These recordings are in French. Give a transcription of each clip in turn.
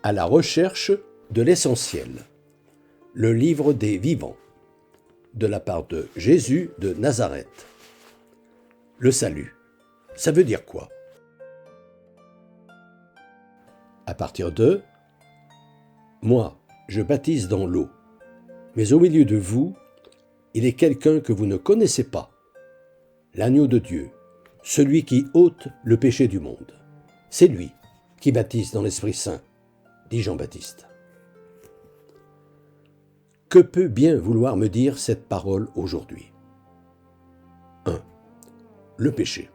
À la recherche de l'essentiel. Le livre des vivants. De la part de Jésus de Nazareth. Le salut. Ça veut dire quoi? À partir de « Moi, je baptise dans l'eau, mais au milieu de vous, il est quelqu'un que vous ne connaissez pas, l'agneau de Dieu, celui qui ôte le péché du monde. C'est lui qui baptise dans l'Esprit Saint, dit Jean-Baptiste. » Que peut bien vouloir me dire cette parole aujourd'hui? 1. Le péché.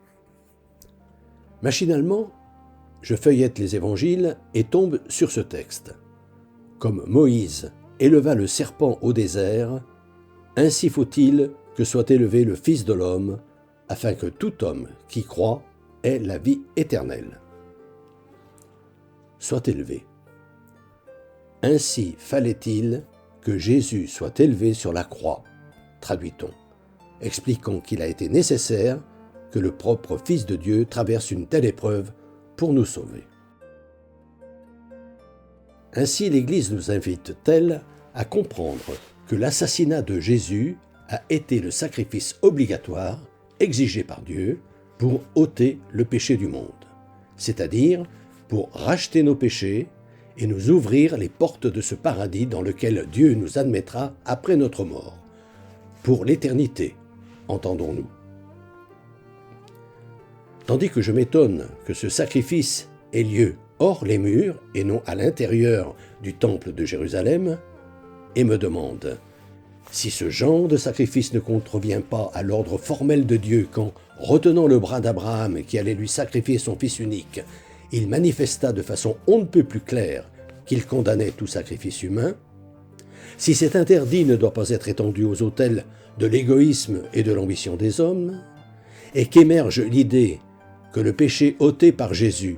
Machinalement, je feuillette les évangiles et tombe sur ce texte. Comme Moïse éleva le serpent au désert, ainsi faut-il que soit élevé le Fils de l'homme, afin que tout homme qui croit ait la vie éternelle. Soit élevé. Ainsi fallait-il que Jésus soit élevé sur la croix, traduit-on, expliquant qu'il a été nécessaire que le propre Fils de Dieu traverse une telle épreuve pour nous sauver. Ainsi l'Église nous invite-t-elle à comprendre que l'assassinat de Jésus a été le sacrifice obligatoire exigé par Dieu pour ôter le péché du monde, c'est-à-dire pour racheter nos péchés et nous ouvrir les portes de ce paradis dans lequel Dieu nous admettra après notre mort, pour l'éternité, entendons-nous. Tandis que je m'étonne que ce sacrifice ait lieu hors les murs et non à l'intérieur du temple de Jérusalem, et me demande si ce genre de sacrifice ne contrevient pas à l'ordre formel de Dieu quand, retenant le bras d'Abraham qui allait lui sacrifier son fils unique, il manifesta de façon on ne peut plus claire qu'il condamnait tout sacrifice humain, si cet interdit ne doit pas être étendu aux autels de l'égoïsme et de l'ambition des hommes, et qu'émerge l'idée que le péché ôté par Jésus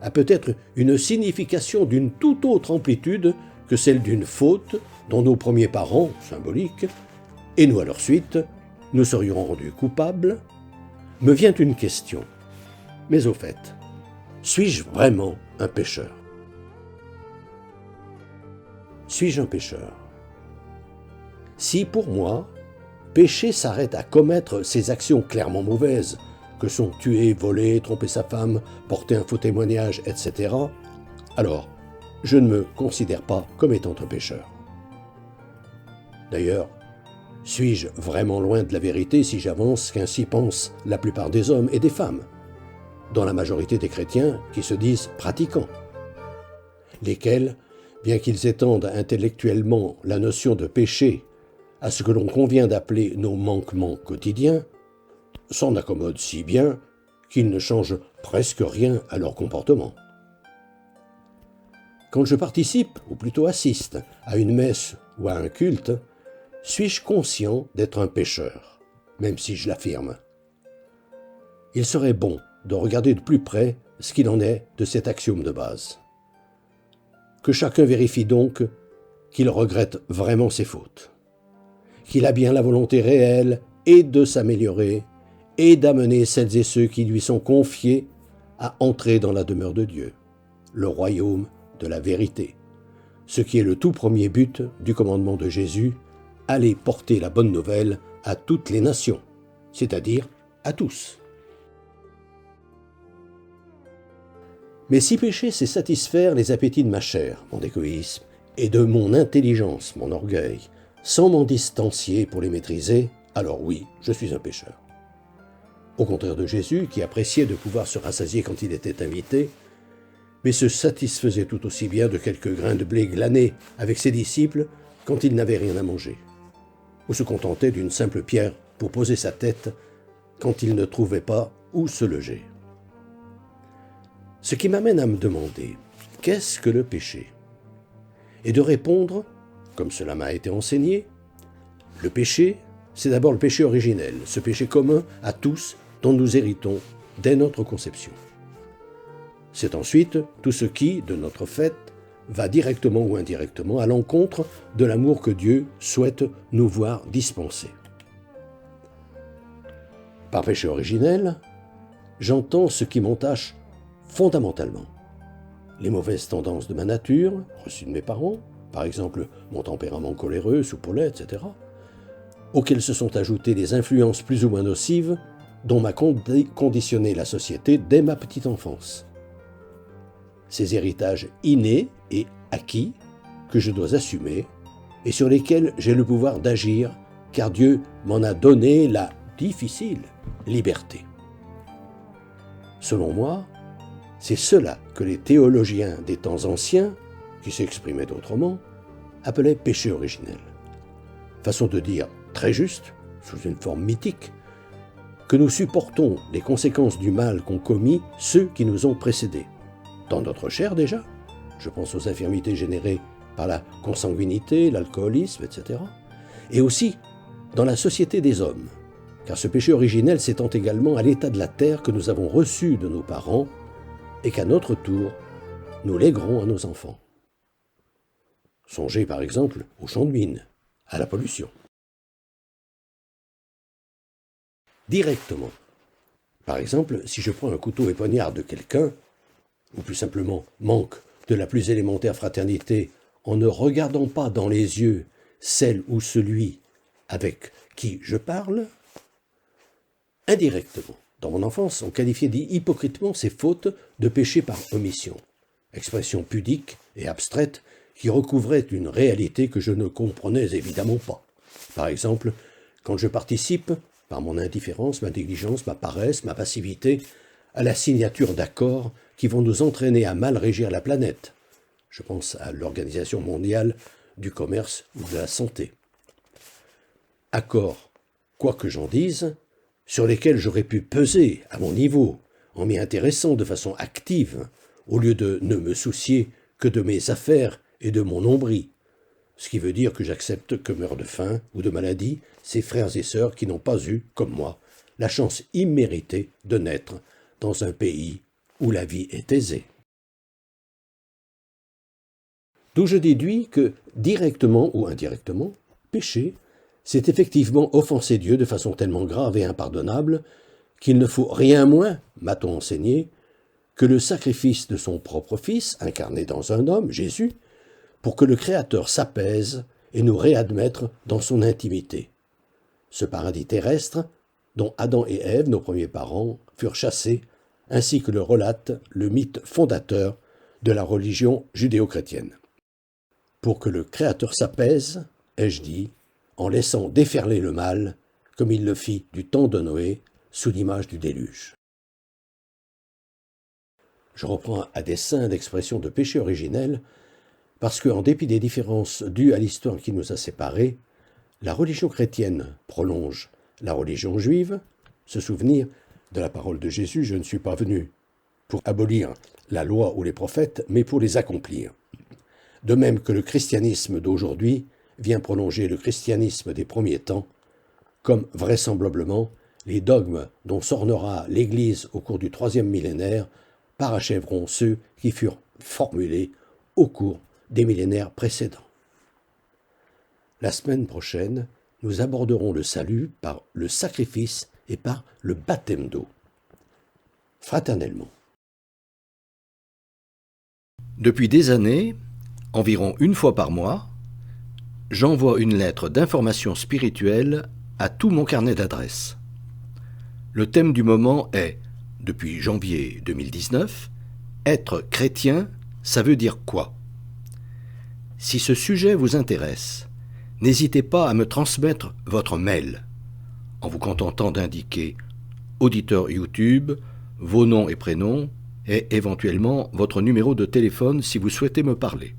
a peut-être une signification d'une toute autre amplitude que celle d'une faute dont nos premiers parents, symboliques, et nous à leur suite, nous serions rendus coupables, me vient une question. Mais au fait, suis-je vraiment un pécheur? Suis-je un pécheur? Si pour moi, péché s'arrête à commettre ces actions clairement mauvaises, que sont tuer, voler, tromper sa femme, porter un faux témoignage, etc., alors je ne me considère pas comme étant un pécheur. D'ailleurs, suis-je vraiment loin de la vérité si j'avance qu'ainsi pensent la plupart des hommes et des femmes, dont la majorité des chrétiens qui se disent pratiquants, lesquels, bien qu'ils étendent intellectuellement la notion de péché à ce que l'on convient d'appeler nos manquements quotidiens, s'en accommodent si bien qu'ils ne changent presque rien à leur comportement. Quand je participe, ou plutôt assiste, à une messe ou à un culte, suis-je conscient d'être un pécheur, même si je l'affirme? Il serait bon de regarder de plus près ce qu'il en est de cet axiome de base. Que chacun vérifie donc qu'il regrette vraiment ses fautes, qu'il a bien la volonté réelle et de s'améliorer et d'amener celles et ceux qui lui sont confiés à entrer dans la demeure de Dieu, le royaume de la vérité, ce qui est le tout premier but du commandement de Jésus, aller porter la bonne nouvelle à toutes les nations, c'est-à-dire à tous. Mais si pécher, c'est satisfaire les appétits de ma chair, mon égoïsme, et de mon intelligence, mon orgueil, sans m'en distancier pour les maîtriser, alors oui, je suis un pécheur. Au contraire de Jésus, qui appréciait de pouvoir se rassasier quand il était invité, mais se satisfaisait tout aussi bien de quelques grains de blé glanés avec ses disciples quand il n'avait rien à manger, ou se contentait d'une simple pierre pour poser sa tête quand il ne trouvait pas où se loger. Ce qui m'amène à me demander, qu'est-ce que le péché? Et de répondre, comme cela m'a été enseigné, le péché, c'est d'abord le péché originel, ce péché commun à tous dont nous héritons dès notre conception. C'est ensuite tout ce qui, de notre fait, va directement ou indirectement à l'encontre de l'amour que Dieu souhaite nous voir dispenser. Par péché originel, j'entends ce qui m'entache fondamentalement. les mauvaises tendances de ma nature, reçues de mes parents, par exemple mon tempérament coléreux, soupolé, etc., auxquelles se sont ajoutées les influences plus ou moins nocives dont m'a conditionné la société dès ma petite enfance. Ces héritages innés et acquis que je dois assumer et sur lesquels j'ai le pouvoir d'agir car Dieu m'en a donné la difficile liberté. Selon moi, c'est cela que les théologiens des temps anciens, qui s'exprimaient autrement, appelaient péché originel. Façon de dire très juste, sous une forme mythique, que nous supportons les conséquences du mal qu'ont commis ceux qui nous ont précédés. Dans notre chair déjà, je pense aux infirmités générées par la consanguinité, l'alcoolisme, etc. Et aussi dans la société des hommes, car ce péché originel s'étend également à l'état de la terre que nous avons reçu de nos parents et qu'à notre tour, nous léguerons à nos enfants. Songez par exemple aux champs de mines, à la pollution. Directement. Par exemple, si je prends un couteau et poignarde quelqu'un, ou plus simplement manque de la plus élémentaire fraternité en ne regardant pas dans les yeux celle ou celui avec qui je parle, indirectement, dans mon enfance, on qualifiait hypocritement ces fautes de péché par omission, expression pudique et abstraite qui recouvrait une réalité que je ne comprenais évidemment pas. Par exemple, quand je participe, par mon indifférence, ma négligence, ma paresse, ma passivité, à la signature d'accords qui vont nous entraîner à mal régir la planète. Je pense à l'Organisation mondiale du commerce ou de la santé. Accords, quoi que j'en dise, sur lesquels j'aurais pu peser à mon niveau, en m'y intéressant de façon active, au lieu de ne me soucier que de mes affaires et de mon nombril. Ce qui veut dire que j'accepte que meurent de faim ou de maladie ces frères et sœurs qui n'ont pas eu, comme moi, la chance imméritée de naître dans un pays où la vie est aisée. D'où je déduis que, directement ou indirectement, pécher, c'est effectivement offenser Dieu de façon tellement grave et impardonnable qu'il ne faut rien moins, m'a-t-on enseigné, que le sacrifice de son propre Fils, incarné dans un homme, Jésus, pour que le Créateur s'apaise et nous réadmettre dans son intimité. Ce paradis terrestre, dont Adam et Ève, nos premiers parents, furent chassés, ainsi que le relate le mythe fondateur de la religion judéo-chrétienne. Pour que le Créateur s'apaise, ai-je dit, en laissant déferler le mal, comme il le fit du temps de Noé, sous l'image du déluge. Je reprends à dessein l'expression de péché originel, parce qu'en dépit des différences dues à l'histoire qui nous a séparés, la religion chrétienne prolonge la religion juive, se souvenir de la parole de Jésus, je ne suis pas venu pour abolir la loi ou les prophètes, mais pour les accomplir. De même que le christianisme d'aujourd'hui vient prolonger le christianisme des premiers temps, comme vraisemblablement les dogmes dont s'ornera l'Église au cours du 3e millénaire parachèveront ceux qui furent formulés au cours des millénaires précédents. La semaine prochaine, nous aborderons le salut par le sacrifice et par le baptême d'eau. Fraternellement. Depuis des années, environ une fois par mois, j'envoie une lettre d'information spirituelle à tout mon carnet d'adresses. Le thème du moment est, depuis janvier 2019, être chrétien, ça veut dire quoi ? Si ce sujet vous intéresse, n'hésitez pas à me transmettre votre mail, en vous contentant d'indiquer auditeur YouTube, vos noms et prénoms, et éventuellement votre numéro de téléphone si vous souhaitez me parler.